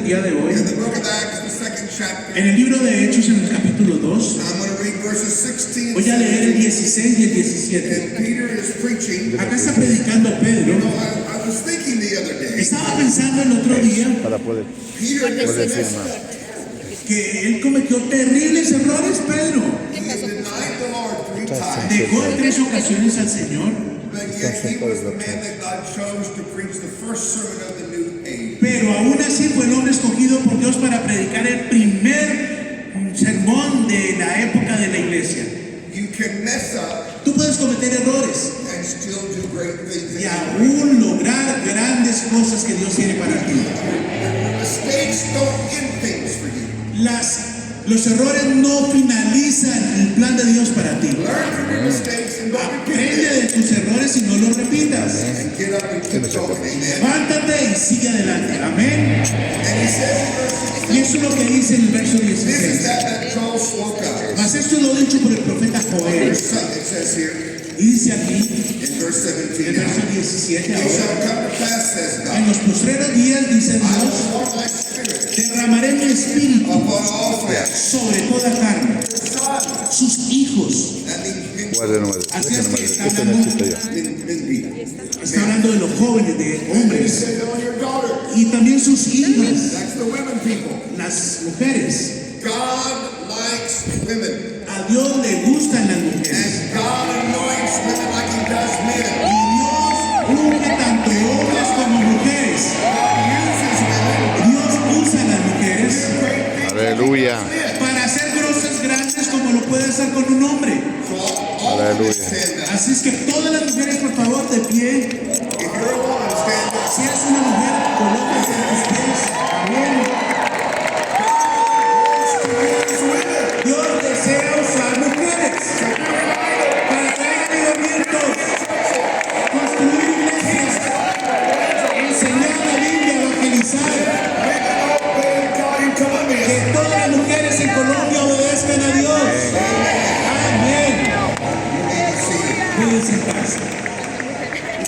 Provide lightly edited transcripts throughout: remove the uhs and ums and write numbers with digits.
día de hoy. In the book of Acts, the second chapter, En el libro de Hechos, en el capítulo 2, I'm going to read verses 16 and voy a leer el 17. 16 y el 17. And Peter is preaching. Acá está predicando Pedro. You know, I was thinking the other day, Estaba pensando el otro día Para poder Peter decir messed más. up. que él cometió terribles errores, Pedro. He denied the Lord 3 times. Negó en 3 ocasiones al Señor, But yet he was the man that God chose to preach the first sermon of the new age. pero aún así fue el hombre escogido por Dios para predicar el primer sermón de la época de la iglesia. You can mess up Tú puedes cometer errores and still do great things. y aún lograr grandes cosas que Dios tiene para ti. Mistakes don't end things for you. Los errores no finalizan el plan de Dios para ti. Learn from your mistakes and don't repeat Aprende them. de tus errores y no los repitas. And get up and keep going. Amen. Levántate y sigue adelante. Amén. And he says in verse 16, Y eso es lo que dice en el verso this is 16. that Joel spoke of. Mas esto es lo dicho por el profeta Joel. Verse 7, it says here Y dice aquí, in verse en 17, el verso 17 it ahora, shall come to pass, says en God, los postreros días, dice I will Dios, pour my spirit derramaré mi espíritu upon all flesh. sobre toda carne, Son, sus hijos. that means Guarde número. Así es que está Este hablando, necesito yo. men vida. está hablando de los jóvenes, de And he hombres, said on your daughters, y también sus hijas, that's the women people. las mujeres. God likes women. A Dios le gustan las mujeres. And God anoints women like he does Y men. Dios unge tanto hombres como mujeres. God uses women Dios usa a las mujeres to great things Aleluya. men. para hacer cosas grandes como lo puede hacer con un hombre. So all women Aleluya. stand up. Así es que todas las mujeres, por favor, de pie. If you're a woman, stand up. Si eres una mujer, colócate en tus pies. Amén. Use women. Dios desea usar mujeres para traer avivamientos, construir iglesias, enseñar la Biblia, evangelizar. Obey God in Colombia. Que todas las mujeres en Colombia obedezcan a Dios. Amén. Pueden sentarse.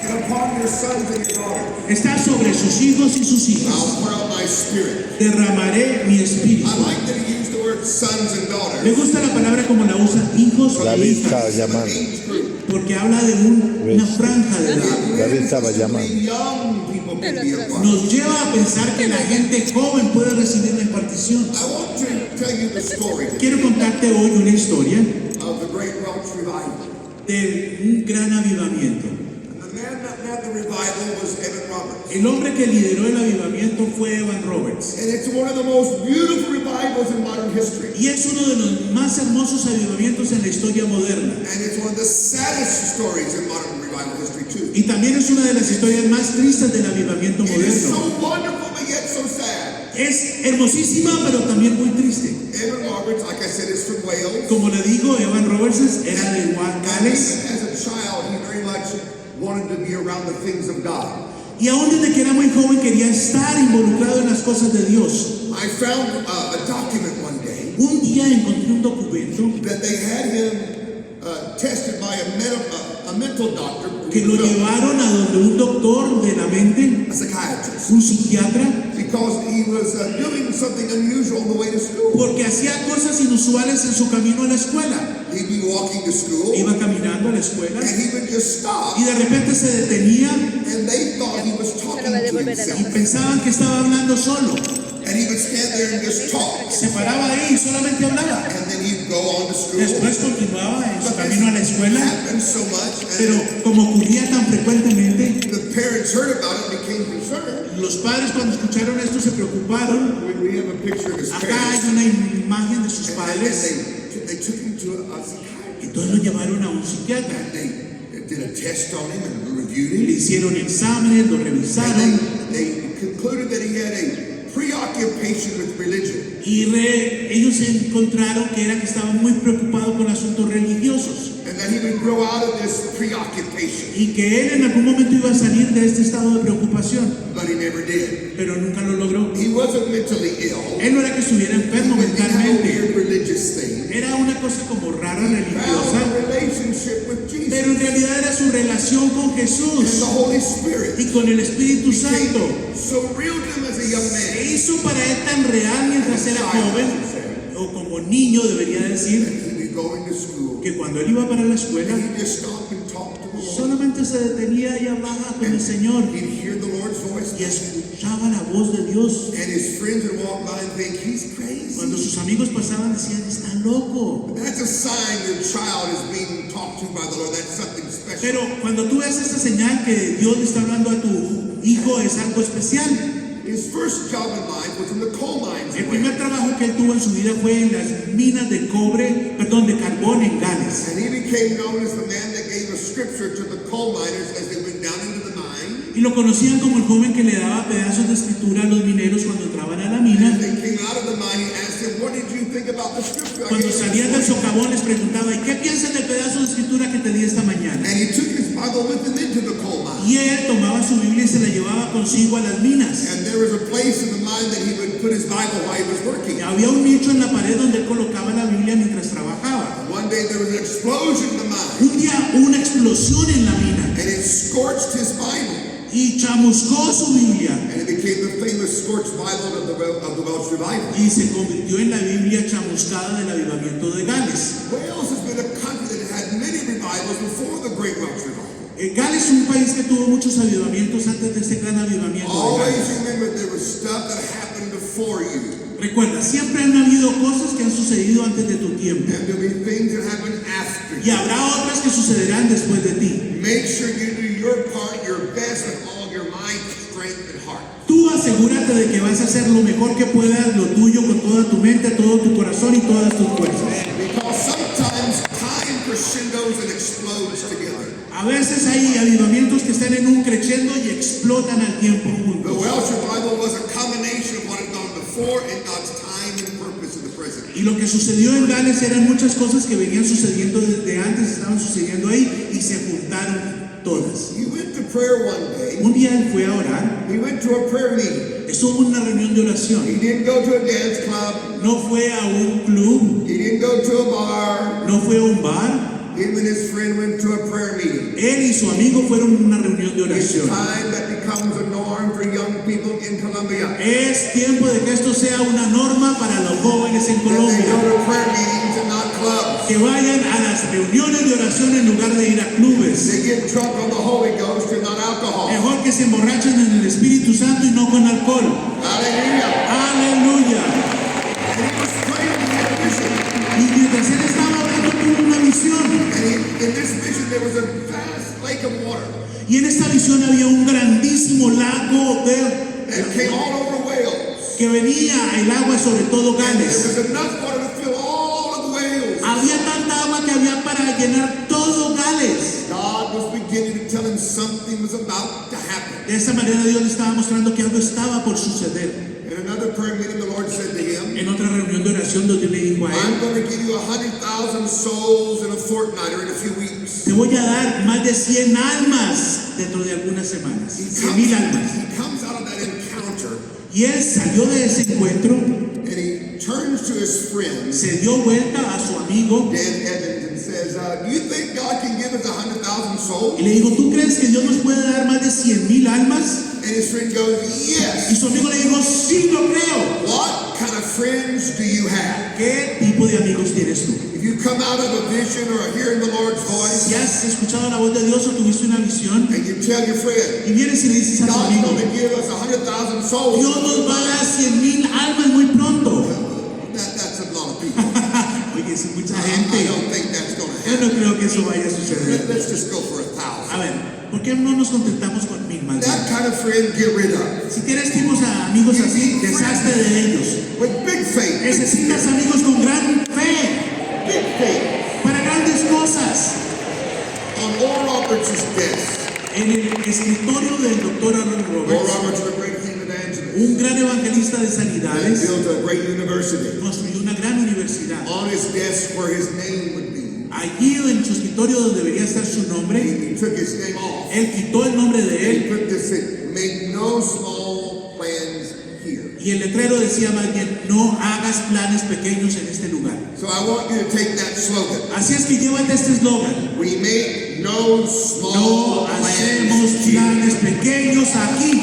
And upon your sons and your daughters, Está sobre sus hijos y sus hijas. I'll pour out my spirit. Derramaré mi espíritu. I like that he used the word sons and Me daughters. gusta la palabra como la usa hijos e David estaba hijas, llamando. Age group. porque habla de una franja de edad. David estaba llamando. Young people can be a part. Nos lleva a pensar que la gente joven puede recibir la impartición. I want to tell you the story Quiero contarte hoy una historia of the great Welsh revival. de un gran avivamiento. And the man that led the revival was Evan Roberts. El hombre que lideró el avivamiento fue Evan Roberts. And it's one of the most beautiful revivals in modern history. Y es uno de los más hermosos avivamientos en la historia moderna. And it's one of the saddest stories in modern revival history too. Y también es una de las historias más tristes del avivamiento It is so moderno. wonderful but yet so sad. Es hermosísima, pero también muy triste. Evan Roberts, like I said, is from Wales. Como le digo, Evan Roberts era de Gales. And as a child, he very much wanted to be around the things of God. Y aún desde que era muy joven quería estar involucrado en las cosas de Dios. I found a document one day Un día encontré un documento that they had him tested by a mental doctor, que lo llevaron a donde un doctor de la mente, a psychiatrist, un psiquiatra, because he was doing something unusual on the way to school. porque hacía cosas inusuales en su camino a la escuela. He'd be walking to school, Iba caminando a la escuela and he would just stop, y de repente se detenía and they thought he was talking to y himself. pensaban que estaba hablando solo. And he would stand there and just talk, Se paraba ahí y solamente hablaba. and then he'd go on to school. Después continuaba en su But camino a la this escuela, happened so much, pero and como ocurría tan frecuentemente, the parents heard about it and became concerned. los padres cuando escucharon esto se preocuparon. We have a picture of his Acá hay parents. una imagen de sus And padres. they took him to a psychiatrist. Entonces lo llevaron a un psiquiatra. They did a test on him and reviewed Le him. hicieron exámenes, lo revisaron And they concluded that he had a preoccupation with religion. y ellos encontraron que estaba muy preocupado con asuntos religiosos And that he would grow out of this preoccupation. y que él en algún momento iba a salir de este estado de preocupación, But he never did. pero nunca lo logró. He wasn't mentally ill. Él no era que estuviera enfermo But he had a mentalmente, weird religious thing. era una cosa como rara Found religiosa, a relationship with pero en Jesus. realidad era su relación relación con and the Jesús Holy Spirit. y con el Espíritu Became Santo. so real to him as a young Se man. hizo para él tan real mientras era joven, o como niño debería decir, He'd be going to school. que cuando él iba para la escuela, And he'd just stop and talk to the Lord. solamente se detenía y hablaba con el Señor He'd hear the Lord's voice. y escuchaba la voz de Dios. And his friends would walk by and think, he's crazy. Cuando sus amigos pasaban decían, está loco. That's a sign your child is being talked to by the Lord. That's something special. Pero cuando tú ves esta señal que Dios le está hablando a tu hijo, es algo especial. His first job in life was in the coal mines. El primer trabajo que él tuvo en su vida fue en las minas de cobre, perdón, de carbón en Gales. And he became known as the man that gave a scripture to the coal miners as they went down into the mine. Y lo conocían como el joven que le daba pedazos de escritura a los mineros cuando entraban a la As mina. they came out of the mine, he asked them, what did you think about the scripture? I Cuando gave you?" salían del socavón les preguntaba, ¿y qué piensas del pedazo de escritura que te di esta mañana? And he took his Bible with him into the coal mine. Y él tomaba su Biblia y se la llevaba consigo a las minas. And there was a place in the mine that he would put his Bible while he was working. Y había un nicho en la pared donde él colocaba la Biblia mientras trabajaba. One day there was an explosion in the mine, Un día hubo una explosión en la mina and it scorched his Bible. y chamuscó su Biblia And it became the famous scorched Bible of the Welsh Revival. y se convirtió en la Biblia chamuscada del avivamiento de Gales. Wales has been a country that had many revivals before the Great Welsh Revival. Gales es un país que tuvo muchos avivamientos antes de este gran avivamiento de Always Gales. remember there was stuff that happened before you. Recuerda, siempre han habido cosas que han sucedido antes de tu tiempo And there'll be things that happen after y you. habrá otras que sucederán después de ti. Make sure you do your part, your best with all of your mind, strength, and heart. Tú asegúrate de que vas a hacer lo mejor que puedas, lo tuyo, con toda tu mente, todo tu corazón y todas tus fuerzas. Because sometimes time crescendos and explodes together. A veces hay avivamientos que están en un crescendo y explotan al tiempo The juntos. Welsh Revival was a combination of what had gone before and God's time and purpose in the present. Y lo que sucedió en Gales eran muchas cosas que venían sucediendo desde antes, estaban sucediendo ahí y se juntaron todas. He went to prayer one day. Un día él fue a orar, He went to a prayer meeting. estuvo en una reunión de oración, He didn't go to a dance club. no fue a un club, He didn't go to a bar. no fue a un bar, Him and his friend went to a prayer meeting. él y su amigo fueron a una reunión de It's oración. time that becomes a norm for young people in Colombia. Es tiempo de que esto sea una norma para los jóvenes en That they Colombia, go to prayer meetings and not clubs. que vayan a las reuniones de oración en lugar de ir a clubes. They get drunk on the Holy Ghost and not alcohol. Mejor que se emborrachen en el Espíritu Santo y no con alcohol. Hallelujah. Aleluya. And he was praying, he had a vision. Y mientras él estaba orando tuvo una visión. And in this vision there was a vast lake of water Y en esta visión había un grandísimo lago that came all over Wales. que venía el agua sobre todo And there Gales. was enough water to fill all of Wales. Había tanta agua que había para llenar todo Gales. God was beginning to tell him something was about to happen. De esta manera Dios le estaba mostrando que algo estaba por suceder. In another prayer meeting, the Lord said to him, En otra reunión de oración donde le dijo a él, I'm going to give you 100,000 souls in a fortnight or in a few weeks. te voy a dar más de 100 almas dentro de algunas semanas. He 100,000 almas. comes out of that encounter Y él salió de ese encuentro, and he turns to his friend, se dio vuelta a su amigo Dan Evans, and says, do you think God can give us 100,000 souls? y le dijo, ¿tú crees que Dios nos puede dar más de 100,000 almas? And his friend goes, Y yes. su amigo le dijo, sí, lo creo. What kind of friends do you have? ¿Qué tipo de amigos tienes tú? If you come out of a vision or hearing the Lord's Si voice has escuchado la voz de Dios o tuviste una visión and you tell your friend, y vienes y le dices a tu God's amigo, going to give us 100,000 souls, Dios nos va a dar 100,000 almas muy pronto. that's a lot of people. Oye, si mucha I gente, don't think that's going to yo happen. no creo que eso vaya a suceder. Let's just go for 1,000. A ver, ¿por qué no nos contentamos con 1,000 más? That kind of friend, get rid of. Si tienes tipos a amigos así, deshazte de ellos. With big faith, Necesitas amigos con gran fe big faith. para grandes cosas. On Oral Roberts' desk, En el escritorio del doctor Oral Oral Roberts, Roberts was a great king evangelist. un gran evangelista de He sanidades, built a great university. construyó una gran universidad. On his desk where his name would be, Allí en su escritorio donde debería estar su nombre, he took his name off. él quitó el nombre de And he él put this in, make no small plans here. Y el letrero decía más bien, no hagas planes pequeños en este lugar. So I want you to take that slogan. Así es que llévate este eslogan. We make no small No hacemos plans here. planes pequeños aquí.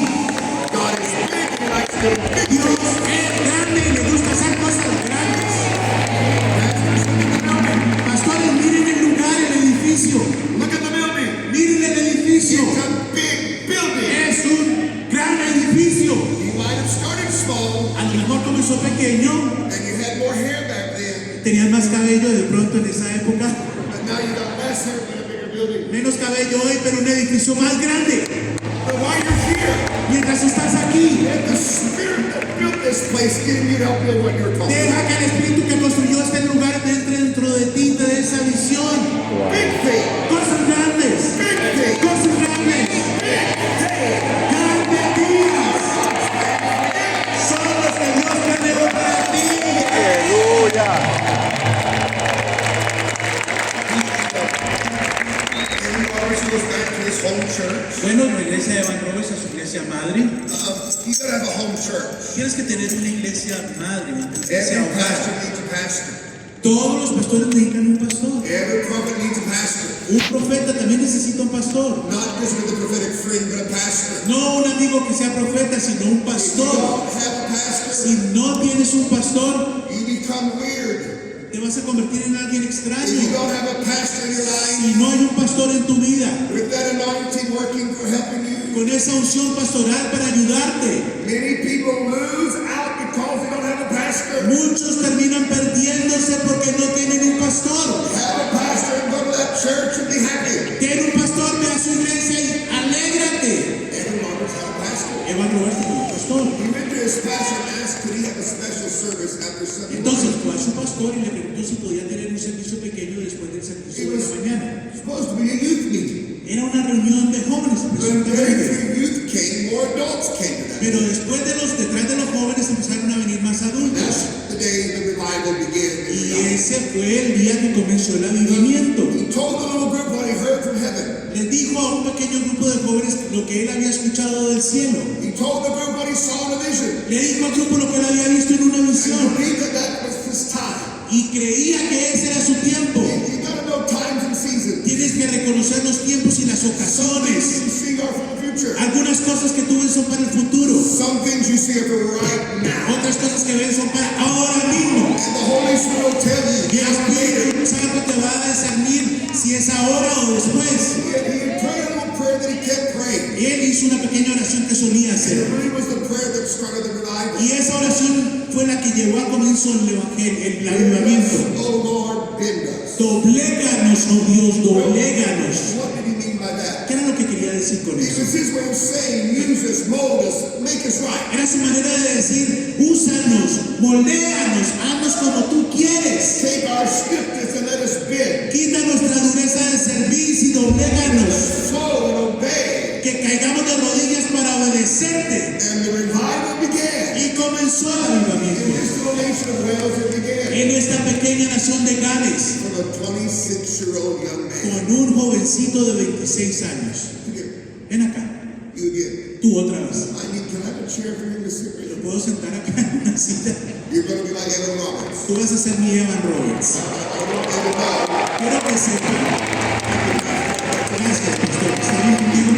God is big and he likes to do big Dios things. es grande y le gusta hacer cosas grandes. Pastores, miren el lugar, el edificio. Look at the building. Miren el edificio. It's a big building. Es un gran edificio. You might have started small A lo mejor comenzó pequeño, and you had more hair back then, tenías más cabello de pronto en esa época, but now you got less hair but a bigger building. menos cabello hoy, pero un edificio más grande. But while you're here, Mientras estás aquí, let the spirit that built this place give you to help build what you're called. deja que el espíritu que construyó este lugar entre dentro de ti, te dé esa visión. Big thing. Cosas grandes, Big thing. cosas grandes, grandes días. Son los que Dios planeó para ti. And Roberts goes back to his home church. Bueno, regresa de Evan Roberts a su iglesia madre. You gotta have a home church. Tienes que tener una iglesia madre, una iglesia Every hogar. pastor needs a pastor. Todos los pastores necesitan un pastor. Every prophet needs a pastor. Un profeta también necesita un pastor. Not just with a prophetic friend, but a pastor. No un amigo que sea profeta, sino un If you pastor. don't have a pastor, Si no tienes un pastor, you become weird. te vas a convertir en alguien If you extraño. don't have a pastor in your life, Si no hay un pastor en tu vida, with that anointing working for helping you, con esa unción pastoral para ayudarte, many people lose out because they don't have a pastor. muchos terminan perdiéndose porque no tienen un pastor. Have a pastor and go to that church and be happy. Ten un pastor, ve a su iglesia y alégrate. Aaron Roberts had a pastor. Evan Roberts tenía un pastor. He went to his pastor and asked, could he have a special service after Sunday Entonces morning? fue a su pastor y le preguntó si podía tener un servicio pequeño después del servicio de la mañana. It's supposed to be a youth meeting. Era una reunión de jóvenes, But very presuntamente. few youth came, more adults came to that. Pero después detrás de los jóvenes empezaron a venir más adultos. That's the day the revival began. Y ese fue el día que comenzó el avivamiento. He told the little group what he heard from heaven. Les dijo a un pequeño grupo de jóvenes lo que él había escuchado del cielo. He told the group what he saw in a vision. Le dijo al grupo lo que él había visto en una And visión. believed that that was his time. Y creía que ese era su tiempo. You gotta know times and seasons. Tienes que reconocer los tiempos y las Some ocasiones. things you see are for the future. Algunas cosas que tú ves son para el futuro. Some things you see are for right now. Otras cosas que ves son para ahora mismo. And the Holy Spirit will tell Y you el now or later. Espíritu Santo te va a discernir si es ahora o después. He prayed a little prayer that he kept praying. Él hizo una pequeña oración que solía And hacer. it really was the prayer that started the revival. Y esa oración fue la que llevó a comienzo el evangelio, el avivamiento. Oh Lord, bend us. Dobléganos, oh Dios, dobléganos. What did he mean by that? ¿Qué era lo que quería decir con It eso? was his way of saying, use us, mold us, make us right. Era su manera de decir, úsanos, moldéanos, haznos como tú quieres. Take our stiffness and let us bend. Quita nuestra dureza de servicio y dobléganos. Flow and obey. Que caigamos de rodillas para obedecerte. And the revival began. Y comenzó el In avivamiento. this little nation of Wales, it began. En esta pequeña nación de Gales, From a 26-year-old young man. con un jovencito de 26 años. Again, Ven acá, you again. tú otra vez. Can I have a chair for you to sit ¿Lo right? puedo sentar acá en una silla? You're going to be like Evan Roberts. Tú vas a ser mi Evan Roberts. I want you to know. Quiero que sepan. Gracias, pastor. ¿Está bien contigo?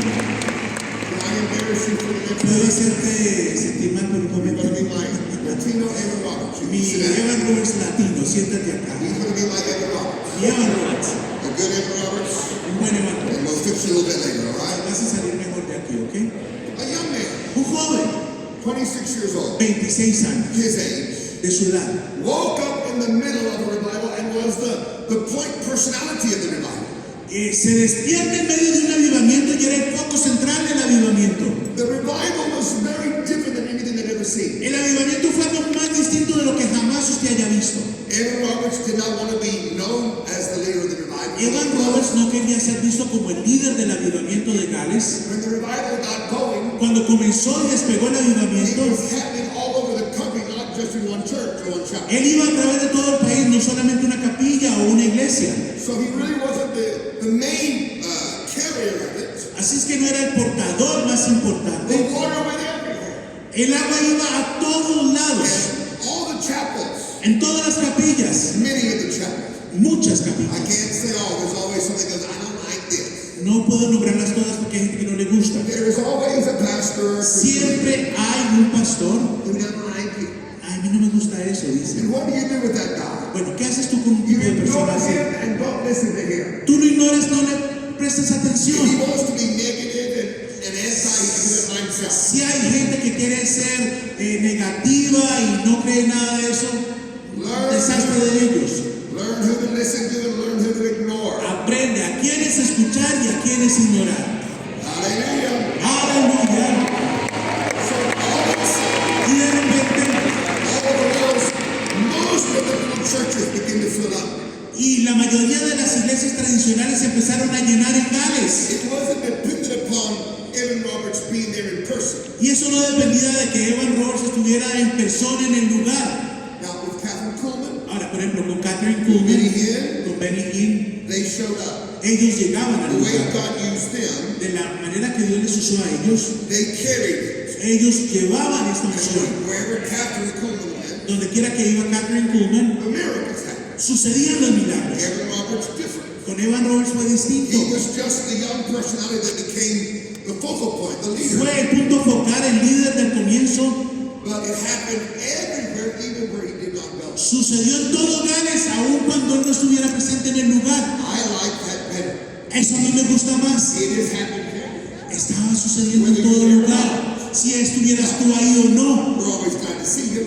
Can I embarrass you for the next Puedo week? hacerte sentir mal por un You're momento. going to be like Latino Evan Roberts. You Mi can sit down. Evan Roberts latino, siéntate acá. He's going to be like Evan Roberts. Mi Evan Roberts, A good Evan Roberts. un buen Evan Roberts. And we'll fix you a little bit later, all right? Vas a salir mejor de aquí, ¿ok? A young man, Un joven, 26 years old, 26 años, his age, de su edad. woke up in the middle of a revival and was the point personality of the revival. Se despierta en medio de un avivamiento y era el foco central del avivamiento. The revival was very different than anything they'd ever seen. El avivamiento fue algo más distinto de lo que jamás usted haya visto. Evan Roberts did not want to be known as the leader of the revival. Evan Roberts no quería ser visto como el líder del avivamiento de Gales. When the revival got going, Cuando comenzó y despegó el it avivamiento, was happening all over the country, not just in one church or one shop. él iba a través de todo el país, no solamente una capilla o una iglesia. So he really wasn't the main carrier of it. Así es que no era el portador más importante. The water went everywhere. El agua iba a todos lados, And all the chapels, en todas las capillas, many of the chapels, muchas I capillas. can't say all, there's always something that goes, I don't like this. No puedo nombrarlas todas porque hay gente que no le gusta. There is always a pastor Siempre hay un pastor. who doesn't like it. Ay, a mí no me gusta eso, dice. And what do you do with that guy? Bueno, ¿qué haces tú con un You tipo de ignore persona así? him and don't listen to him. Tú lo ignoras, no le prestas If he atención. wants to be negative and anti, he can do it by himself. Si hay gente que quiere ser negativa y no cree nada de eso, desastre de ellos. Learn who to listen to and learn who to ignore. Aprende a quiénes escuchar y a quiénes ignorar. Hallelujah. Aleluya. So all of a sudden, Y de repente, all the world's, most of the little churches begin to fill up. y la mayoría de las iglesias tradicionales empezaron a llenar en Gales. It wasn't dependent upon Evan Roberts being there in person. Y eso no dependía de que Evan Roberts estuviera en persona en el lugar. Now with Catherine Coleman, Ahora, por ejemplo, con Catherine Benny Kuhlman, Hinn, con Benny Hinn, they showed up. ellos llegaban al The way lugar. God used them, De la manera que Dios les usó a ellos, they carried it. ellos llevaban esta And unción. wherever Catherine Coleman went, Donde quiera que iba Catherine Kuhlman, the miracles happened. sucedían los milagros. Evan Roberts different. Con Evan Roberts fue distinto. He was just the young personality that became the focal point, the leader. Fue el punto focal, el líder del comienzo. But it happened everywhere, even where he did not go. Sucedió en todo Gales, aun cuando él no estuviera presente en el lugar. I like that better. Eso a mí me gusta más. It is happening everywhere. Estaba sucediendo en todo lugar. Si estuvieras tú ahí o no, We're always glad to see you.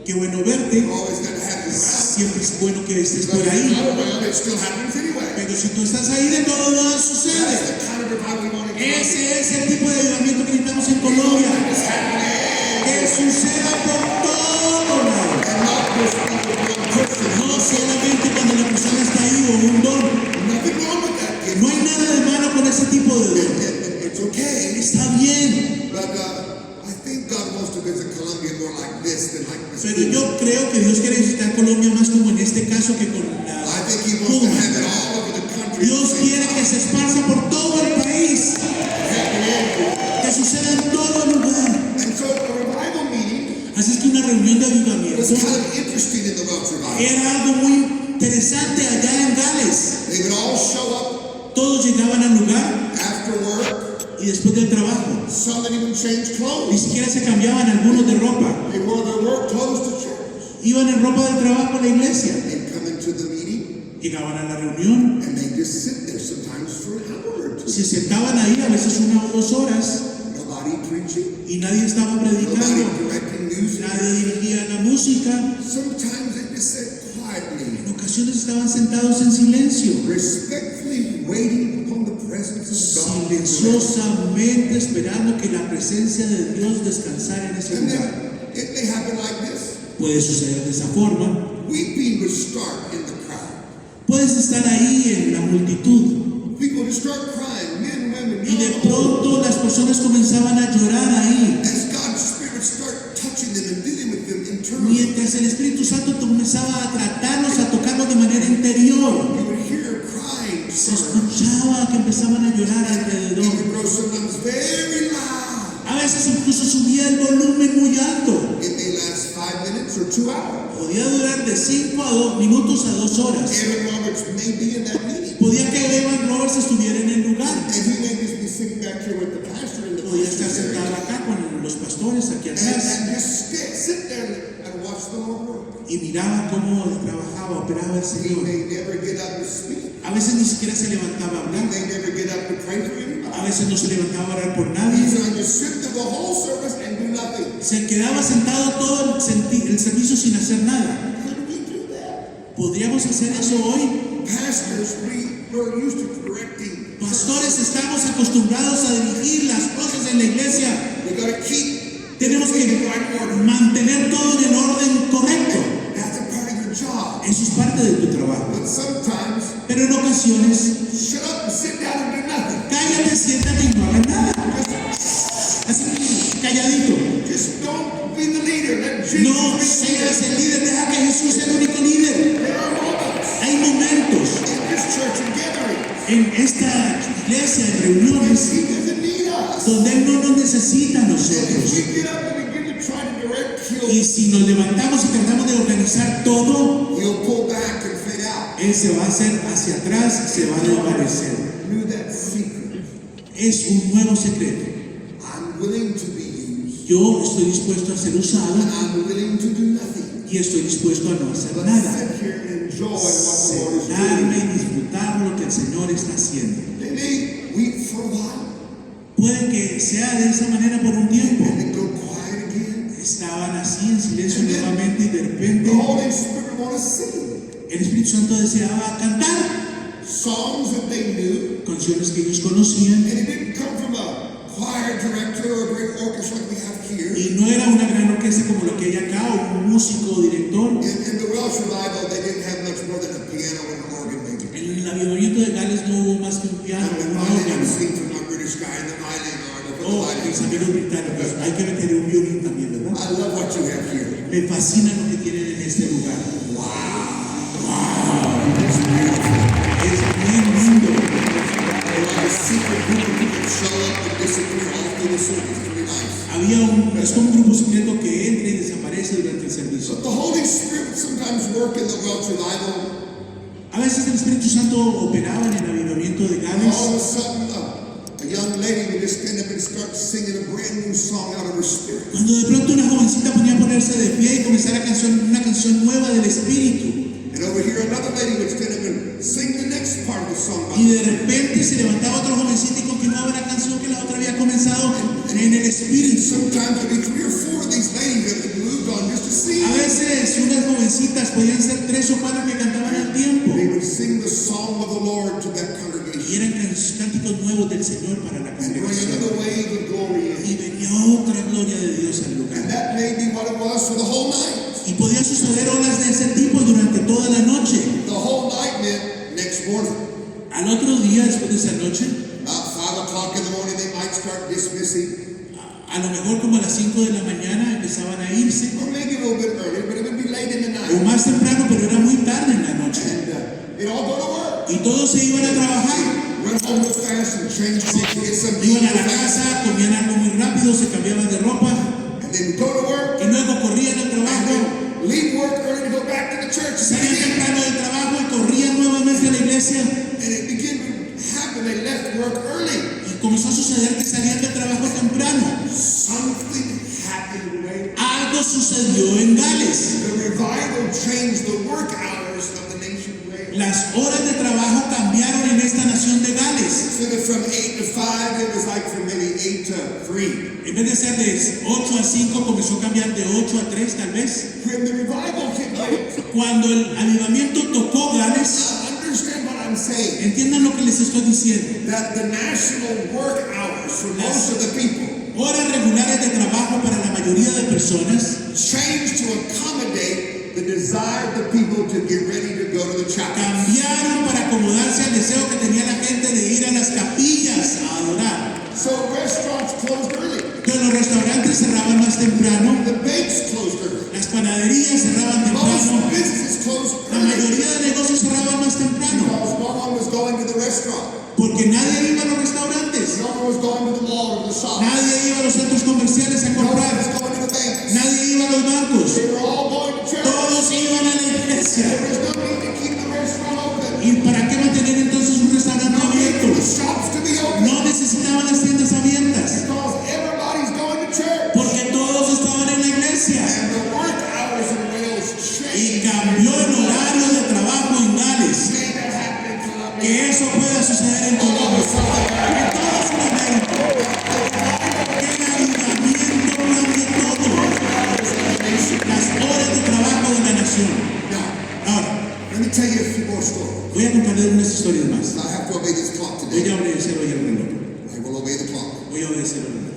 qué bueno verte. We're always glad to have you around. Siempre es bueno que estés But por if ahí. you're not around, it still happens anyway. Pero si tú estás ahí, de todos modos That's sucede. the kind of revival we want to get. Ese es el tipo de avivamiento que necesitamos en Colombia. It's happening. Que suceda por todo lado. And not just people one person. No solamente cuando la persona está ahí o un don. Nothing wrong with that. No hay nada de malo con ese tipo de don. It's okay. Está bien. But I think God wants to visit Colombia more like this than like this. Pero yo creo que Dios quiere visitar Colombia más como en este caso que con la I think He wants to Cuba. have it all over the country. Dios quiere que se esparza por todo el país. Que suceda en todo lugar. And so a revival meeting Así es que una reunión de avivamiento was kind of interesting in the Welsh revival. era algo muy interesante allá en Gales. They would all show up Todos llegaban al lugar after work. y después del trabajo. Some didn't even change Ni clothes. siquiera se cambiaban algunos de ropa. They wore their work clothes to church. Iban en ropa de trabajo a la iglesia. They'd come into the meeting Llegaban a la reunión. and they just sit there sometimes for an hour or two. Se sentaban ahí a veces 1 o 2 horas Nobody preaching, y nadie estaba nobody predicando. directing music. Nadie dirigía la música. Sometimes they just sat quietly, En ocasiones estaban sentados en silencio. respectfully waiting upon the presence of God. Silenciosamente esperando que la presencia de Dios descansara en ese And lugar. then it may happen like this. Puede suceder de esa forma. Weeping would start in the crowd. Puedes estar ahí en la multitud People would start crying, men, women, y de young, old. pronto las personas comenzaban a llorar ahí. As God's Spirit start touching them and dealing with them internally, Mientras el Espíritu Santo comenzaba a tratarlos, a tocarlos de manera interior. you would hear crying. Se escuchaba que empezaban a llorar It alrededor. would grow sometimes very loud. A veces incluso subía el volumen muy alto. It may last 5 minutes or 2 hours. Podía durar de 5 a 2 minutos a 2 horas. Aaron Roberts may be in that meeting. Podía que Evan Roberts estuviera en el lugar. And he may just be sitting back here with the pastor in the Podía estar pastor's sentado area. acá con los pastores aquí atrás And just sit there and watch the Lord work. y miraba cómo trabajaba, operaba el He Señor. may never get up to speak. A veces ni siquiera se levantaba a He hablar. may never get up to pray for anybody. A veces no se levantaba a orar por He's nadie. going to sit through the whole service and do nothing. Se quedaba sentado todo el servicio sin hacer nada. Could we do that? ¿Podríamos hacer eso hoy? Pastors, we're used to correcting. Pastores, estamos acostumbrados a dirigir las cosas en la iglesia. We got to keep Tenemos in the que right order. mantener todo en el orden correcto. That's a part of your job. Eso es parte de tu trabajo. But sometimes, Pero en ocasiones, shut up and sit down and do nothing. cállate, siéntate y no hagas nada. Así, calladito. Just don't be the leader. Let Jesus No be the seas leader. el líder, deja que Jesús sea el único líder. There are moments Hay momentos in this church and gathering. en esta iglesia, en reuniones, He doesn't need us. donde Él no nos necesita a And nosotros. if we get up and we Y si nos levantamos y tratamos de organizar todo, he'll pull back and fade out. Él se va a hacer hacia atrás y se va a desvanecer. Knew that secret. Es un nuevo secreto. I'm willing to be used, Yo estoy dispuesto a ser usado and I'm willing to do nothing. y estoy dispuesto a no hacer But nada. sit here and enjoy what the Lord is Sentarme doing. y disfrutar lo que el Señor está haciendo. They may weep for a while Puede que sea de esa manera por un tiempo. and then go quiet again. Estaban así en silencio nuevamente y de repente The Holy Spirit want to sing el Espíritu Santo deseaba cantar songs that they knew, canciones que ellos conocían. and it didn't come from a choir director or a great orchestra like we have here. Y no era una gran orquesta como la que hay acá, o un músico o director. In the Welsh revival, they didn't have much more than a piano and an organ, maybe. En el avivamiento de Gales no hubo más que un piano And o the un violin órgano. sing from my British guy and the violin arm for the Oh, mis violin. amigos británicos, hay que meter un violín también, ¿verdad? I love what you have here. Me fascina lo que tienen en este lugar. It's beautiful. Es bien lindo. A secret group of people show up and disappear all through the service. It's really nice. Es como un grupo secreto que entra y desaparece durante el servicio. But the Holy Spirit would sometimes work in the Welsh revival. A veces el Espíritu Santo operaba en el avivamiento de And Gales. all of a sudden, a young lady would just stand up and start singing a brand new song out of her spirit. Cuando de pronto una jovencita ponía a ponerse de pie y comenzar una canción nueva del Espíritu. And over here, another lady would stand up and sing the next part of the song. Y de repente se levantaba otra jovencita y continuaba la canción que la otra había comenzado en el Espíritu. Sometimes there'd be 3 or 4 of these ladies that had moved on just to sing. A veces unas jovencitas podían ser 3 o 4 que cantaban al tiempo. They would sing the song of the Lord to that Y congregation. eran cánticos nuevos del Señor para la And bring congregación. another wave of glory in. Y venía otra gloria de Dios al And lugar. that may be what it was for the whole night. Y podía suceder olas de ese tipo durante toda la noche. The whole night meant next morning. Al otro día, después de esa noche, About 5 o'clock in the morning, they might start dismissing. a lo mejor como a las 5 de la mañana empezaban a irse. Or maybe a little bit earlier, but it would be late in the O night. más temprano, pero era muy tarde en la noche. And they'd all go to work. Y todos se iban a trabajar. Run home real fast and change clothes and get some Iban meat a la real fast. casa, comían algo muy rápido, se cambiaban de ropa. And then go to work. Y luego corrían al And trabajo. then leave work early to go back to the church. Salían temprano del trabajo y corrían nuevamente a la iglesia. And it began to happen. They left work early. Y comenzó a suceder que salían del trabajo temprano. Something happened today. Algo sucedió en Gales. The revival changed the work hours of the nation today. Las horas de trabajo cambiaron en esta nación de Gales. Instead of from 8 to 5, it was like from maybe 8 to 3. En vez de ser de 8 a 5, comenzó a cambiar de 8 a 3 tal vez. When the revival came late, Cuando el avivamiento tocó Gales, understand what I'm saying. entiendan lo que les estoy diciendo. That the national work hours for most of the people Horas regulares de trabajo para la mayoría de personas changed to accommodate the desire of the people to get ready to go to the chapel. cambiaron para acomodarse al deseo que tenía la gente de ir a las capillas a adorar. So restaurants closed early. Entonces los restaurantes cerraban más temprano, The banks closed early. las panaderías cerraban temprano, Most businesses closed la early mayoría de negocios cerraban más temprano, because no one was going to the restaurant. porque nadie iba a los restaurantes, No one was going to the mall or the shop. nadie iba a los centros comerciales a No one comprar, was going to the banks. nadie iba a los bancos, They were all going to church. todos iban a la iglesia. There was no need to keep the restaurant open. ¿Y para qué mantener entonces un restaurante No need abierto? for the shops to be open. No necesitaban las tiendas abiertas, Because everybody's going to church. porque todos estaban en la iglesia. And the work hours in Wales Y changed. cambió el horario de trabajo en Gales. May that happen in Colombia. Que eso pueda suceder en All over Colombia. South America. En todo Sudamérica. Que el avivamiento cambie todo. Las horas de trabajo de la nación. Now, Ahora, let me tell you a few more stories. voy a contarles unas historias más. I have to obey this clock Voy today. a obedecer hoy el reloj. I will obey the clock. Voy a obedecer el reloj.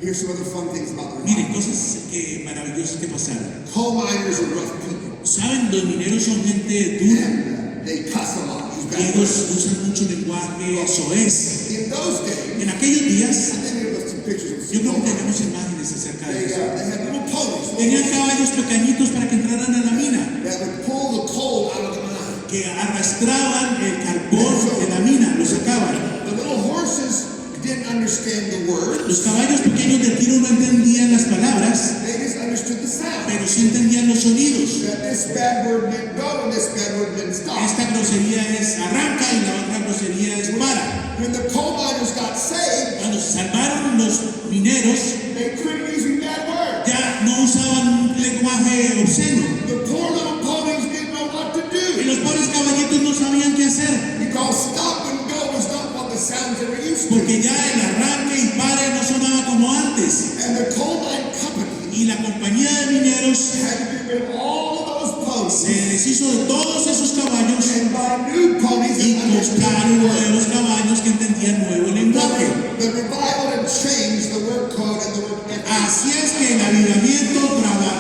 Here's some other fun things about the Miren, revival. cosas maravillosas que pasaron. Coal miners are rough people. Saben, los mineros son gente dura. And they cuss a lot. Use Y bad ellos words. usan mucho lenguaje soez. In those days, En aquellos días, I think there was some pictures. yo creo que tenemos imágenes acerca de They eso. had little ponies Tenían caballos pequeñitos para que entraran a la mina, that would pull the coal out of the mine. que arrastraban el carbón de la mina, lo sacaban. The little horses didn't understand the words. Los caballos pequeños del tiro no entendían las palabras, They just understood understood the sound. pero sí entendían los sonidos. That this bad word meant go and this bad word meant stop. Esta grosería es arranca y la otra grosería es para. When the coal miners got saved, Cuando se salvaron los mineros, they quit using bad words. ya no usaban un lenguaje obsceno. The poor little ponies didn't know what to Y do los pobres caballitos no sabían qué hacer, because stop and go was not what the sounds they were used to. porque ya el arranque y pare no sonaba como antes. And the coal mine company Y la compañía de mineros had to get rid of all of those se ponies deshizo de todos esos caballos and buy new ponies y that understood compraron the word. nuevos caballos que entendían nuevo lenguaje. The revival had changed the word code and the word ethic. Así es que el avivamiento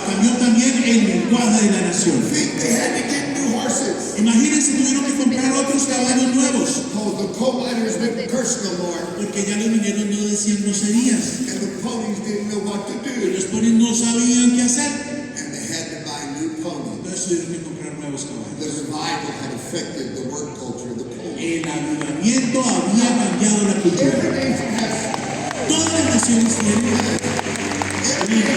cambió también el lenguaje de la nación. They had to get new horses. Imagínense, tuvieron que comprar otros caballos nuevos, The coal miners didn't curse no more, porque ya los mineros no decían groserías and the ponies didn't know what to y do, los pobres no sabían qué hacer. and they had to buy new ponies. Entonces tuvieron que comprar nuevos caballos. The revival had affected the work culture of the coal. El avivamiento había cambiado la cultura. Every nation has Todas las naciones tienen. prostitutes.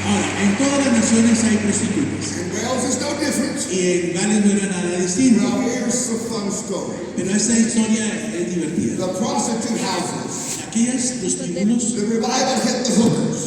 Ahora, en todas las naciones hay prostitutas. And Wales is no different. Y en Gales no era nada distinto. Well, here's a fun story. Pero esta historia es divertida. The prostitute houses. Aquellos prostíbulos, The revival hit the hookers,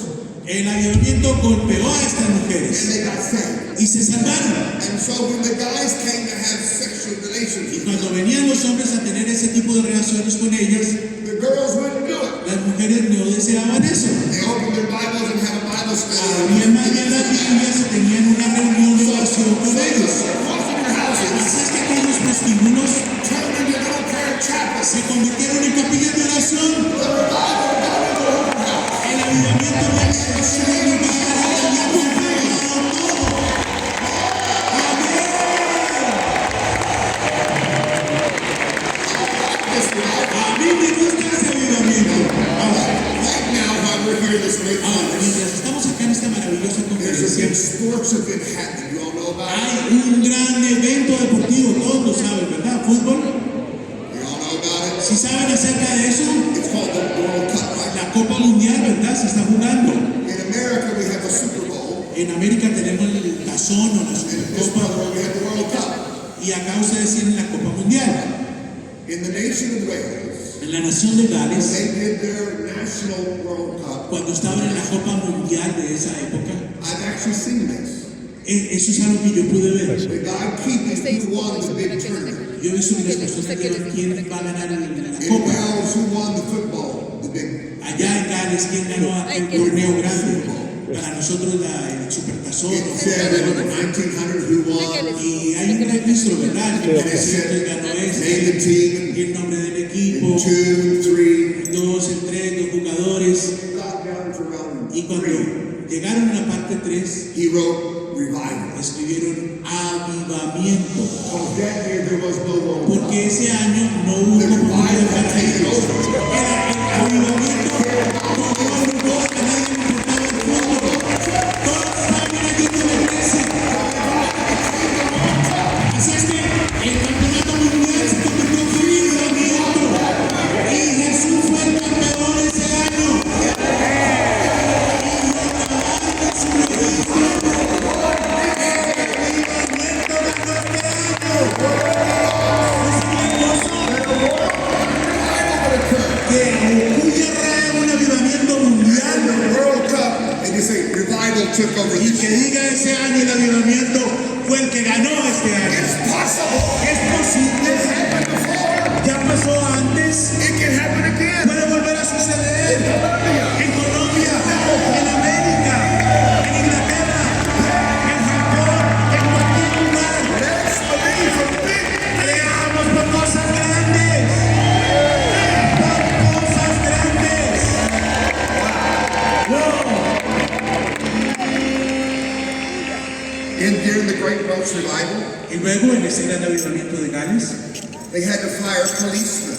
el avivamiento golpeó a estas and mujeres they got saved. y se salvaron. And so when the guys came to have sexual Y relations, cuando venían los hombres a tener ese tipo de relaciones con ellas, the girls wouldn't do it. las mujeres no deseaban eso. They opened their Bibles and had a Bible study. Abrían más bien las Biblias y tenían una reunión de oración con ellos. Prostitute houses Así es que aquellos prostíbulos turned into little prayer chapels. se convirtieron en capillas de oración. The revival got into the hooker house. El avivamiento había crecido en un lugar y había transformado todo. Amén. This revival. A mí me gusta ese avivamiento. Ahora, Right now, while we're here this great conference, mientras estamos acá en esta maravillosa there's a conferencia, big sports event happening. You all know about it? hay un gran evento deportivo, todos lo saben, ¿verdad? Fútbol. You all know about it? Si saben acerca de eso, It's called the World Cup, right? la Copa Mundial, ¿verdad? Se está jugando. In America, we have the Super Bowl. En América tenemos el tazón o la In this Supercopa world, we have the World Cup. y acá ustedes tienen la Copa Mundial. In the nation of Wales, En la nación de Gales, they did their national World Cup. cuando estaban en la Copa Mundial de esa época, I've actually seen this. eso es algo que yo pude ver. The guy keeping who won the big tournament. Yo he visto que las personas vieron quién va a ganar la In Copa. Wales, who won the football, the big. Allá en Gales, ¿quién ganó el torneo grande? Para nosotros el Supertazón. It said in the 1900 who won. Y hay un registro, ¿verdad? Que And it said, ganó name este, the team, y el nombre del equipo, and 2 and 3. 2, el 3, los jugadores. It got down to round Y cuando 3. llegaron a la parte 3, He wrote revival. escribieron avivamiento. Because that year there was no World Cup. Porque ese año no hubo oportunidad para ellos. Era el avivamiento tomó el lugar, a nadie le importaba el fútbol. Todos estaban allí de la iglesia. Así es que el campeonato mundial se convirtió en avivamiento. Y Jesús fue el campeón ese año. Y acabando su registro, el avivamiento ganó este año. Que ocurra un avivamiento mundial World Cup, and you say revival took over y this que year. diga ese año el avivamiento fue el que ganó este año. It's possible. Es posible, It happened before. ya pasó antes, It can happen again. puede volver a suceder en Colombia, en América, en Inglaterra, en Japón, en cualquier lugar. Let's believe for big. Creamos por cosas grandes, por cosas grandes. Wow. During the Great Welsh Revival, Y luego en ese gran avivamiento de Gales, they had to fire policemen.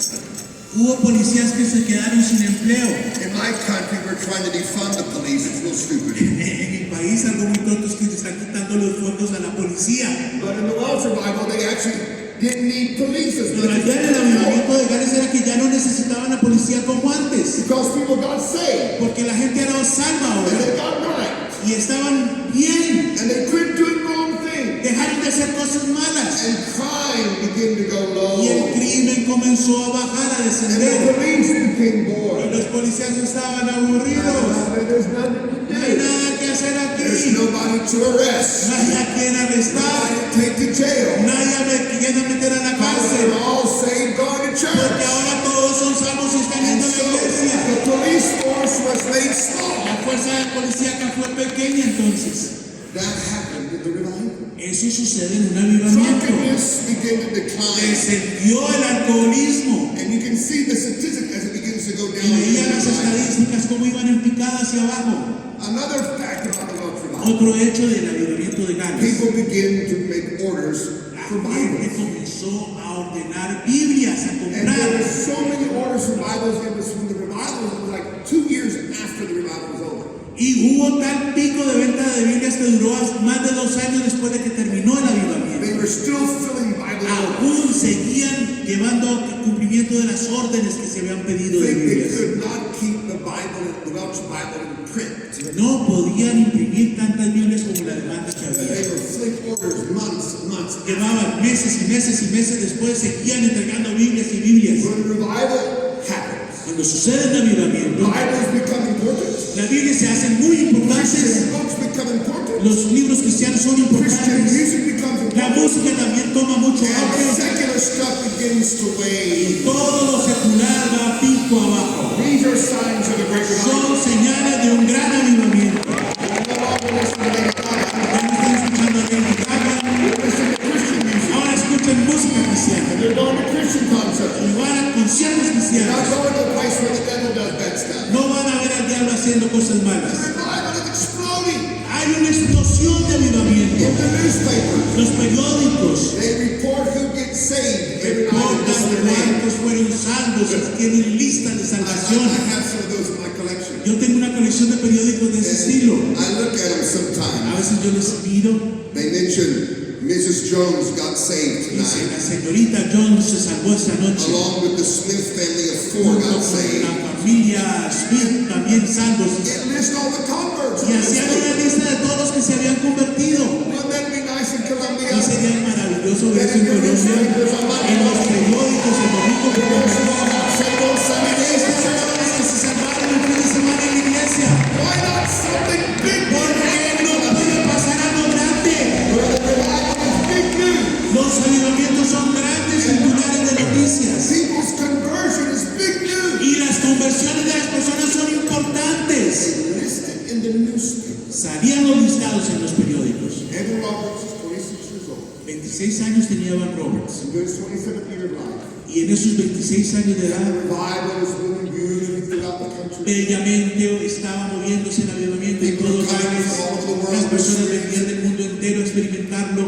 hubo policías que se quedaron sin empleo. In my country, we're trying to defund the police. It's real stupid. En mi país algo muy tonto es que se están quitando los fondos a la policía. But in the Welsh Revival, they actually didn't need police as Pero much allá en el as avivamiento de Gales era que ya no necesitaban la policía como antes, because people got saved. porque la gente era salva and ahora they got right, y estaban bien, and they quit doing wrong things, dejaron de hacer cosas malas and crime began to go low, y el crimen comenzó a bajar, a and the descender police became y bored. los policías estaban aburridos. There's nothing to No hay do. nada que hacer There's aquí, nobody to arrest, no hay a quien arrestar, nobody to take to jail. nadie a quien meter a la Because cárcel, they're all saved, going to porque church. ahora todos son salvos y están And yendo a so la iglesia. the police force was made small. La fuerza policíaca fue pequeña entonces. That happened in the revival. Eso sucede en un avivamiento. Drunkenness began to decline. Descendió el alcoholismo. And you can see the statistic as it begins to go down. Y veía las estadísticas como iban en picada hacia abajo. Another fact about the Welsh revival. Otro hecho del avivamiento de Gales. People begin to make orders La for gente Bibles. comenzó a ordenar Biblias, a And there were comprar. so many orders for Bibles. It was from the revival. It was like 2 years after the revival was over. Y hubo tal pico de venta de Biblias que duró más de 2 años después de que terminó el avivamiento. They were still filling Bible orders. Aún seguían llevando a cumplimiento de las órdenes que se habían pedido de They Biblias. could not keep the Bible, the Welsh Bible, in print. No podían imprimir tantas Biblias como la demanda que They había. were filling orders months and months. Llevaban meses y meses y meses después, seguían entregando Biblias y Biblias. When revival happens, Cuando sucede el avivamiento, Bibles become important. las Biblias se hacen muy importantes, Christian books become important. los libros cristianos son Christian importantes, music becomes la important. música también toma mucho And auge, secular stuff begins to wane. todo lo secular va pico abajo. These are signs of the great revival. Son señales de un gran avivamiento. You're no longer listening to Lady Gaga. Ya no están escuchando a Lady Gaga, You're listening to Christian music. ahora escuchan música cristiana And you're going to Christian concerts. y van a conciertos You're not cristianos. going to a place where the devil does bad stuff. No van a ver al diablo haciendo cosas The malas. revival is exploding. Hay una explosión de avivamiento. In the newspapers, Los periódicos they report who gets saved every night and reportan list their name. cuántos fueron salvos y tienen listas de I salvación. have some of those in my collection. Yo tengo una colección de periódicos de ese estilo. I look at them A sometimes. veces yo les miro, They mention Mrs. Jones got saved dice, tonight, la señorita Jones se salvó esta noche. along with the Smith family of 4 Junto got con saved. la familia Smith también salvos. It lists all the converts. Y hacían una lista de todos los que se habían convertido. Wouldn't that be nice in Colombia? Y sería maravilloso ver eso en Colombia, en los periódicos, en domingo por la mañana. Saved on Sunday days. Estos jóvenes que se salvaron el fin de semana en la iglesia. Why not something big? ¿Por qué no puede pasar algo grande? Where the revival is big news. Los avivamientos son grandes titulares de noticias. People's conversion is big news. Y las conversiones de las personas son importantes. They listed in the newspaper. Salían los listados en los periódicos. Evan Roberts is 26 years old. 26 años tenía Evan Roberts. In his 27th year of life. Y en esos 26 años de The edad, revival is moving beautifully throughout the country. bellamente estaba moviéndose el avivamiento en todo Gales. Las personas venían del mundo entero a experimentarlo.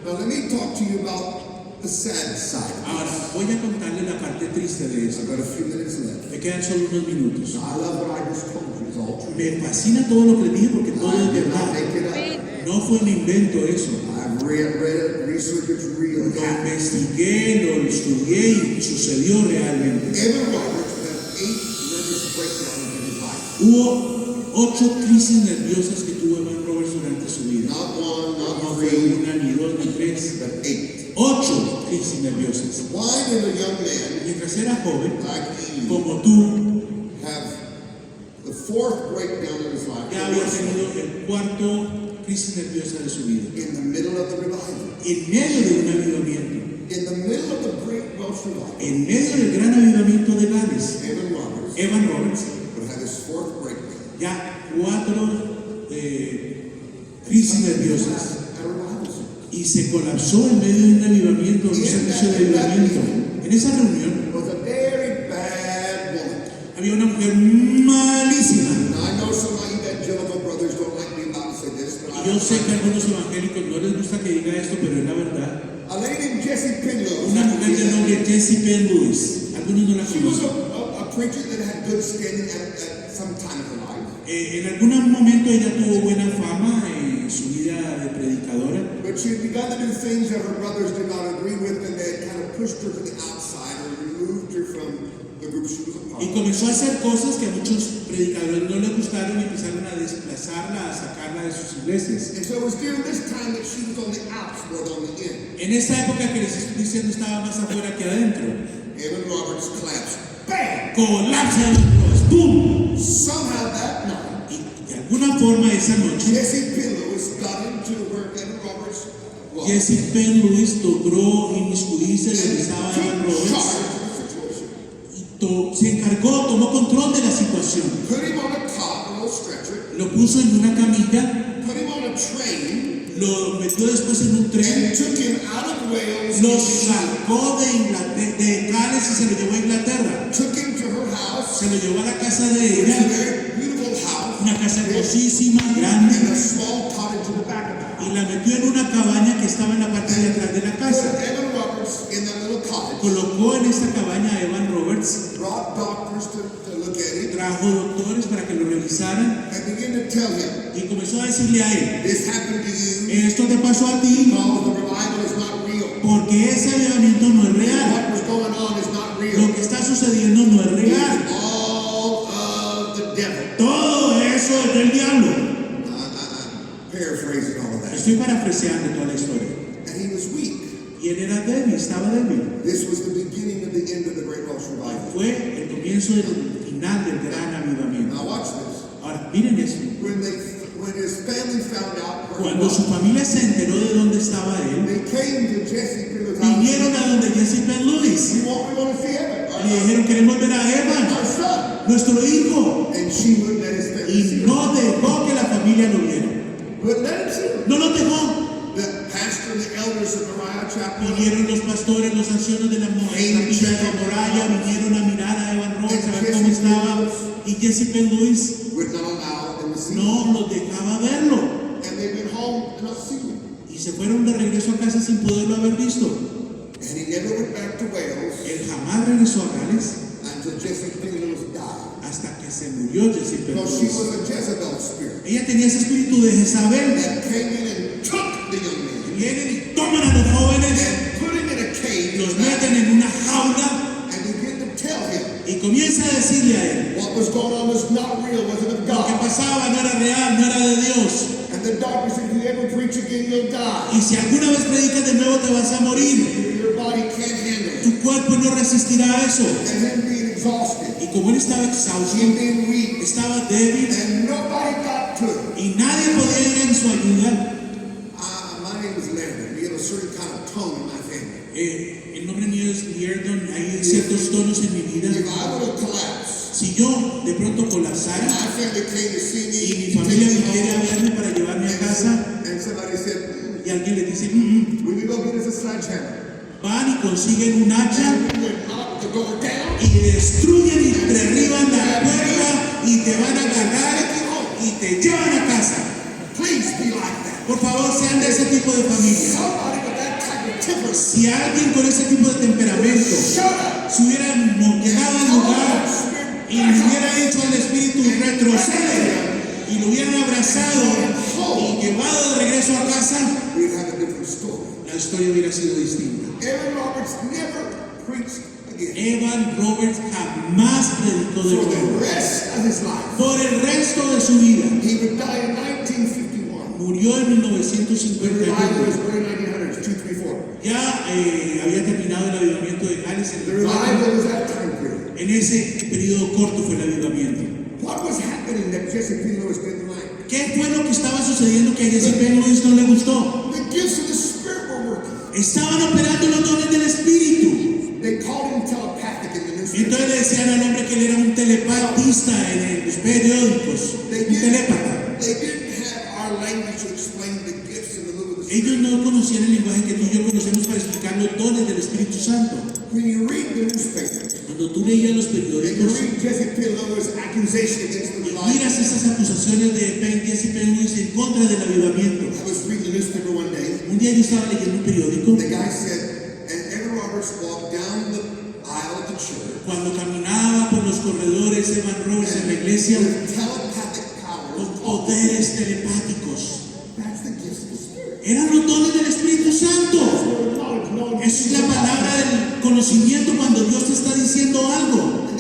Now let me talk to you about the sad side. Ahora, voy a contarle la parte triste de eso. I've got a few minutes left. Me quedan solo unos minutos. I love what I just told you. It's all true. Me fascina todo lo que les dije porque todo I es did not verdad. make it up. No fue un invento eso. I've read it, researched it's real. Lo investigué, lo estudié y sucedió realmente. Evan Roberts had 8 nervous breakdowns in his life. Hubo 8 crisis nerviosas que tuvo Evan Roberts durante su vida. Not 1, No not fue 3, una, ni dos, ni tres. but 8. 8 crisis nerviosas. Why did a young man Mientras era joven, like you como tú, have the 4th breakdown in his life ya había tenido el cuarto crisis nerviosa de su vida. in the middle of the revival? En medio de un avivamiento, In the middle of the great Welsh revival, en medio del gran avivamiento de Gales, Evan Roberts Evan Roberts would have his 4th breakdown ya 4 crisis nerviosas at a revival service. y se colapsó en medio de un avivamiento, un servicio de avivamiento. En esa reunión Was a very bad woman. había una mujer malísima. Now I know some of my evangelical brothers don't like me about to say this, but Yo sé que a algunos evangélicos no les gusta que diga esto, pero es la verdad. a lady named Jessie Penlow. Una mujer de nombre Jessie Penn Lewis. Algunos no la She was conocen. a preacher that had good standing at some time of her life. En algún momento ella tuvo buena fama en su vida de predicadora, But she had begun to do things that her brothers did not agree with, and they had kind of pushed her to the outside or removed her from the group she was a part Y of. comenzó a hacer cosas que a muchos predicadores no les gustaron y empezaron a desplazarla, a sacarla de sus iglesias. And so it was during this time that she was on the outs more than on the in. En esta época que les estoy diciendo estaba más afuera que adentro. Evan Roberts collapsed. Bam! Colapsa de Dios. ¡Pum! Somehow that night, Y de alguna forma esa noche, Jesse Penn Lewis got into where Evan Roberts was. Jesse Penn Lewis logró inmiscuirse donde estaba Evan Took Roberts charge of the situation. y se encargó, tomó control de la situación. Put him on a cot, an old stretcher. Lo puso en una camilla, Put him on a train. lo metió después en un tren, And took him out of Wales. lo sacó de Gales y se lo llevó a Inglaterra. Took him to her house. Se lo llevó a la casa de It's a ella, very beautiful house. una casa hermosísima, grande, And a small cottage in the back of the house. y la metió en una cabaña que estaba en la parte de atrás de la Put casa. Evan Roberts in that little cottage. Colocó en esta cabaña a Evan Roberts, Brought doctors to look at him. trajo doctores para que lo revisaran And began to tell him, y comenzó a decirle a él: this happened to you esto te pasó a ti because the revival is not real. porque ese avivamiento no es real. What was going on is not real. Lo que está sucediendo no es real. It's all of the devil. Todo eso es del diablo. I'm paraphrasing all of that. Estoy parafraseando toda la historia. And he was weak. Y él era débil, estaba débil. This was the beginning of the end of the Great Welsh Revival. Fue el comienzo del final del gran avivamiento. Now watch this. Ahora, miren eso. When his family found out where he Cuando su was, familia se enteró de dónde estaba él, they came to Jesse Penn house. vinieron a donde Jesse Penn Lewis. We want to see Evan, Y le dijeron: queremos ver a Evan, our son. nuestro hijo. And she wouldn't let his family see Y him. no dejó que la familia lo viera. Wouldn't let him see him. No lo dejó. The pastor and the elders of Moriah Chapel Vinieron los pastores, los ancianos de la capilla de Moraya, vinieron a mirar a Evan Roberts, a ver cómo estaba. Y Jesse Penn Lewis would not allow them to see him. no los dejaba verlo. And they went home and not see him. Y se fueron de regreso a casa sin poderlo haber visto. And he never went back to Wales Él jamás regresó a Gales until Jesse Penn Lewis died. hasta que se murió Jesse Penn Because she Lewis. was a Jezebel spirit Ella tenía ese espíritu de Jezabel. that came in and took the young man Vienen y toman a los jóvenes, and put him in a cage los meten en una jaula and began to tell him y comienza a decirle a él: what was going on was not real, wasn't of lo que God. pasaba no era real, no era de Dios. And the doctor said, if you ever preach again, you'll die. Y si alguna vez predicas de nuevo te vas a morir. Your body can't handle it. Tu cuerpo no resistirá eso. And him being exhausted, Y como él estaba exhausto, him being weak, estaba débil and nobody got to him. y nadie podía ir en su ayuda. My name is Larry. We have a certain kind of tone in my family. El nombre mío es Lierdon. Hay ciertos tonos en mi vida. If I would have collapsed, Si yo de pronto and colapsara my family came to see me, y mi to familia take me viniera a home, verme para llevarme a casa and somebody said, y alguien le dice: will you go get us a sledgehammer? van y consiguen un hacha And we would knock the door down, y destruyen y derriban la puerta y te van a agarrar take you home. y te llevan a casa. Please be like that. Por favor, sean de ese tipo de familia. Somebody with that type of temper, Si alguien con ese tipo de temperamento shut up. se hubiera quedado en lugar y le hubiera hecho al espíritu retroceder y lo hubieran abrazado y llevado de regreso a casa, We'd have a different story. la historia hubiera sido distinta. Evan Roberts never preached again Evan Roberts jamás predicó de for the nuevo. rest of his life. Por el resto de su vida. He would die in 1951. Murió en The revival was 1951. born in 1900s, 234. Ya había terminado el avivamiento de Gales en The el revival was that time period. En ese periodo corto fue el avivamiento. What was happening that Jesse Penn Lewis didn't like? ¿Qué fue lo que estaba sucediendo que a Jesse Penn Lewis no le gustó? The gifts of the Spirit were working. Estaban operando los dones del Espíritu. They called him telepathic in the Y newspaper. entonces le decían al hombre que él era un telepatista en los periódicos. Un telépata. They didn't have our language to explain the gifts and the move of the Ellos Spirit. no conocían el lenguaje que tú y yo conocemos para explicar los dones del Espíritu Santo. When you read the newspaper, Cuando tú leías los and you periódicos read Jesse Penn Lewis' accusation against the y revival. miras esas acusaciones de Jesse Penn Lewis en contra del avivamiento. I was reading the newspaper one day. Un día yo estaba leyendo un periódico. The guy said, and Evan Roberts walked down the aisle of the church Cuando caminaba por los corredores Evan Roberts en la iglesia with telepathic con powers. poderes telepáticos. That's the gifts of the Spirit. Eran los dones del Espíritu Santo. Knowledge, Esa es la palabra del conocimiento cuando Dios te está diciendo algo. And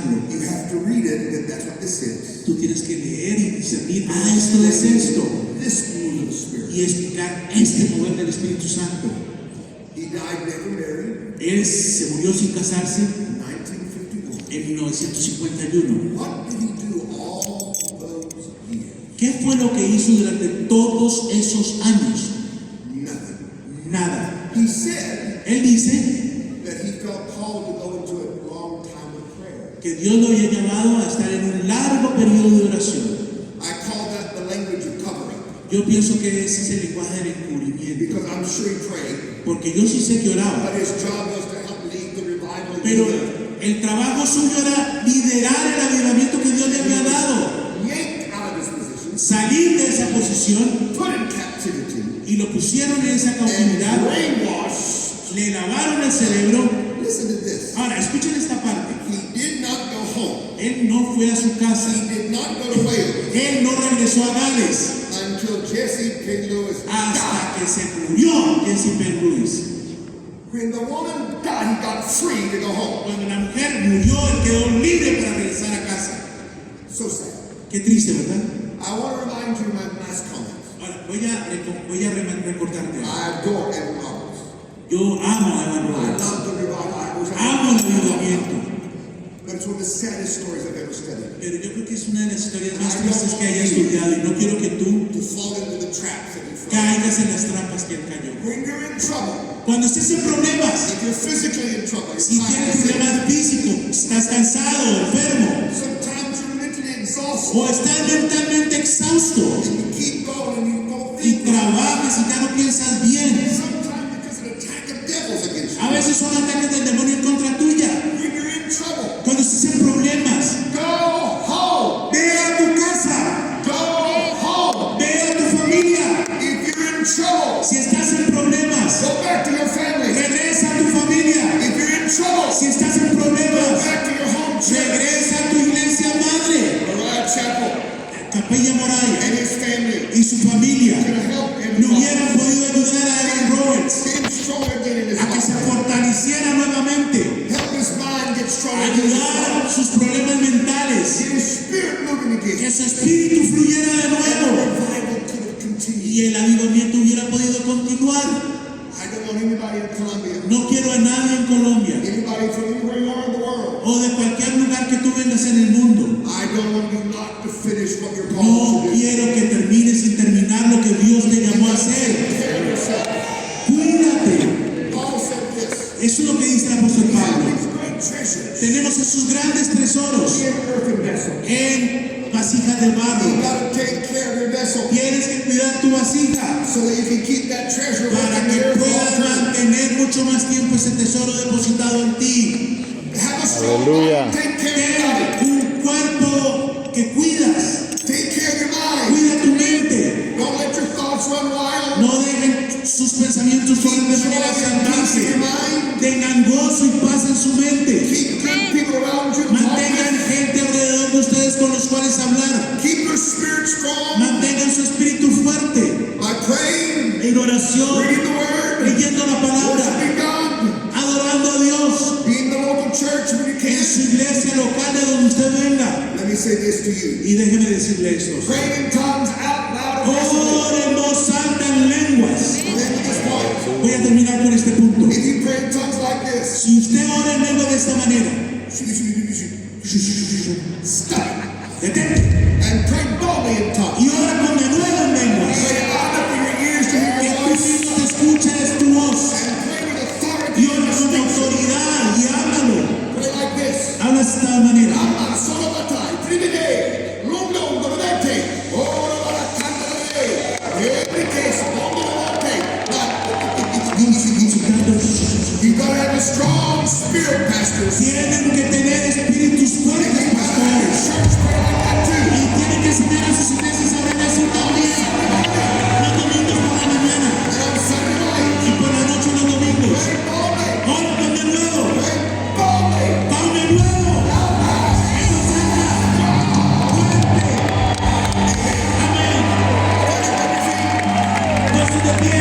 analizarlo. You have to read it, and that's what this is. Tú tienes que leer y discernir, esto es esto. This move of the Spirit. Y explicar este mover del Espíritu Santo. He died never married Él se murió sin casarse in 1951. en 1951. What did he do all those years? ¿Qué fue lo que hizo durante todos esos años? Nothing. Nada. He said Él dice that he felt called to go into a long time of prayer. que Dios lo había llamado a estar en un largo periodo de oración. I call that the language of covering Yo pienso que ese es el lenguaje del encubrimiento. because I'm sure he prayed, Porque yo sí sé que oraba. but his job was to help lead the revival. Pero el trabajo suyo era liderar el avivamiento que Dios le había dado. Yanked out of his position, Salir de esa posición put in captivity, y lo pusieron en esa and cautividad. brainwashed. Le lavaron el cerebro. Listen to this. Ahora, escuchen esta parte. He did not go home. Él no fue a su casa. He did not go to Wales Él no regresó a Gales until Jesse Pig Lewis hasta died. que se murió Jesse Penn Lewis. When the woman died, he got free to go home. Cuando la mujer murió, él quedó libre para regresar a casa. So sad. Qué triste, ¿verdad? I want to remind you of my last comment. Ahora, voy a recordarte. I adore Evan Roberts. Yo amo a Evan I Roberts. love the revival. I wish I Amo el avivamiento. But it's one of the saddest stories I've ever studied. Pero yo creo que es una de las historias más tristes que haya estudiado y no quiero que tú To fall into the traps that he fell. caigas en las trampas que él cayó. When you're in trouble, Cuando estés en problemas, if you're physically in trouble, si you're tienes tired, problemas físicos, estás cansado, enfermo, sometimes you're mentally exhausted, o estás mentalmente exhausto and you keep going and you don't y think. trabajas y ya no piensas bien. Sometimes because of an attack of devils against A you. veces son ataques del demonio en contra tuya. When you're in trouble, Cuando estés en problemas, go home. ve a tu casa, Go home. ve a tu familia. If you're in trouble, Si estás en problemas, go back to your family. regresa a tu familia. If you're in trouble, Si estás en go problemas, back to your home church. regresa a tu iglesia madre, Mariah Chapel Capella Moraya, and his family y su familia. can help him No hubieran podido ayudar a Evan Roberts get strong again in his a que se life. fortaleciera nuevamente, Help his mind get strong again in his life. ayudar sus problemas mentales, Get his spirit moving again. que su espíritu fluyera de And the nuevo revival could have continued. y el avivamiento hubiera podido continuar. I don't want anybody in Colombia, No quiero a nadie en Colombia anybody from anywhere you are in the world. o de cualquier lugar que tú vengas en el mundo. I don't want you not to finish what you're No called to do. quiero que termines sin terminar lo que Dios te llamó a hacer. Take care of yourself. Cuídate. Paul said this. Eso es lo que dice el apóstol We have Pablo. these great treasures Tenemos esos grandes tesoros in earthen vessels. en vasijas de barro. You got to take care of your vessel Tienes que cuidar tu vasija so that you can keep that treasure para in que there for all puedas time. mantener mucho más tiempo ese tesoro depositado en ti. Have a strong Hallelujah. body. Take care of your body. Ten un cuerpo que cuidas. Take care of your mind. Cuida tu mente. Don't let your thoughts run wild. No dejen sus pensamientos correr de manera Keep your salvaje. mind. Tengan gozo y paz en su mente. Keep good people around you. to talk Mantengan with. gente alrededor de ustedes con los cuales hablar. Keep your spirit strong Mantengan su espíritu fuerte. by praying, En oración, reading the word, leyendo la palabra, worshiping God, adorando a Dios. being the local church when you En can. su iglesia local de donde usted venga. Let me say this to you. Y déjeme decirle esto. Praying in tongues out loud aggressively. Ore en voz alta en lenguas. Then at this point, Voy a terminar con este punto. if you pray in tongues like this, Si usted ora en lengua de esta manera, stop detente and pray boldly in tongues. y ora con denuedo en lenguas. Pray loud enough for your ears to hear Que your tú voice, mismo te escuches tu voz. and pray with authority. Y ora con autoridad y háblalo. Pray like this. Habla de esta manera. Amma sono batai, primide, lungo dorete, ora la cantare, every case, lungo dorete. You gotta have a strong spirit, pastors. Tienen que tener espíritus fuertes, You gotta have your pastores. church pray like that too. Y tienen que enseñar a sus iglesias a orar así también. Los domingos por la mañana And on Sunday night, y por la noche los domingos. pray boldly, Ora con denuedo. pray boldly. Con denuedo. En voz alta. Fuerte. Amén. Puestos de pie.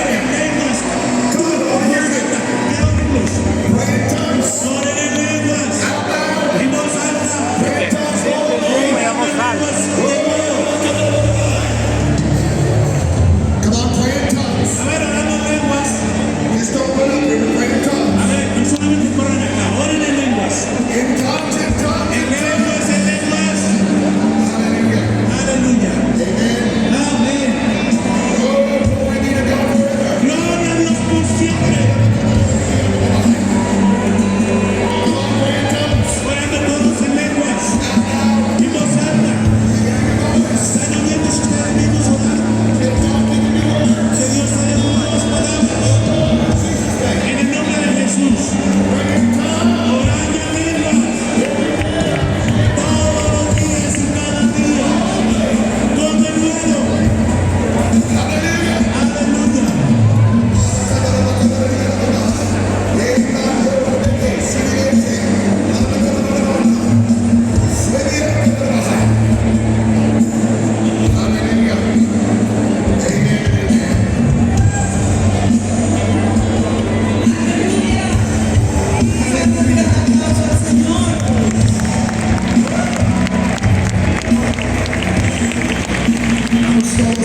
En lenguas.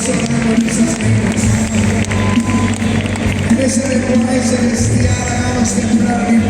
todos oramos en esas lenguas. En ese lenguaje celestial hagamos temblar